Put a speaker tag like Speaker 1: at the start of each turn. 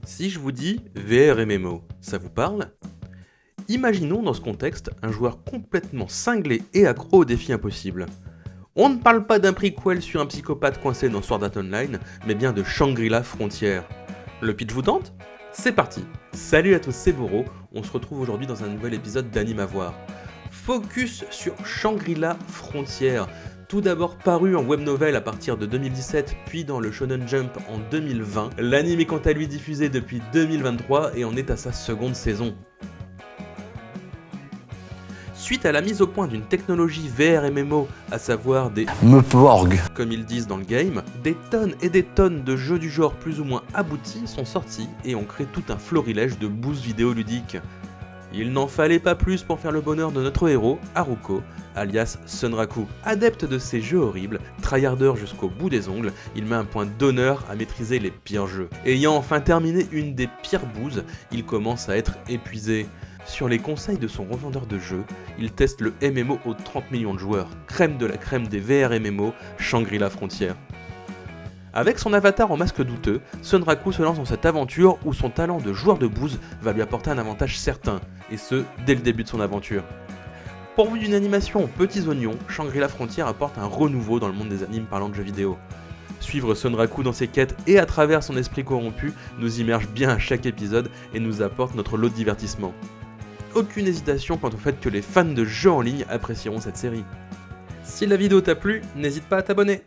Speaker 1: Si je vous dis VR MMO, ça vous parle? Imaginons dans ce contexte un joueur complètement cinglé et accro au défi impossible. On ne parle pas d'un prequel sur un psychopathe coincé dans Sword Art Online, mais bien de Shangri-La Frontier. Le pitch vous tente? C'est parti. Salut à tous, c'est Boro, on se retrouve aujourd'hui dans un nouvel épisode d'Anime à voir. Focus sur Shangri-La Frontier, tout d'abord paru en web novel à partir de 2017, puis dans le Shonen Jump en 2020. L'anime est quant à lui diffusé depuis 2023 et en est à sa seconde saison. Suite à la mise au point d'une technologie VR MMO, à savoir des
Speaker 2: Meporg,
Speaker 1: comme ils disent dans le game, des tonnes et des tonnes de jeux du genre plus ou moins aboutis sont sortis et ont créé tout un florilège de boosts vidéoludiques. Il n'en fallait pas plus pour faire le bonheur de notre héros, Haruko, alias Sunraku. Adepte de ces jeux horribles, tryharder jusqu'au bout des ongles, il met un point d'honneur à maîtriser les pires jeux. Ayant enfin terminé une des pires bouses, il commence à être épuisé. Sur les conseils de son revendeur de jeux, il teste le MMO aux 30 millions de joueurs, crème de la crème des VR MMO, Shangri-La Frontier. Avec son avatar en masque douteux, Sunraku se lance dans cette aventure où son talent de joueur de bouse va lui apporter un avantage certain, et ce, dès le début de son aventure. Pourvu d'une animation aux petits oignons, Shangri-La Frontier apporte un renouveau dans le monde des animes parlant de jeux vidéo. Suivre Sunraku dans ses quêtes et à travers son esprit corrompu nous immerge bien à chaque épisode et nous apporte notre lot de divertissement. Aucune hésitation quant au fait que les fans de jeux en ligne apprécieront cette série. Si la vidéo t'a plu, n'hésite pas à t'abonner.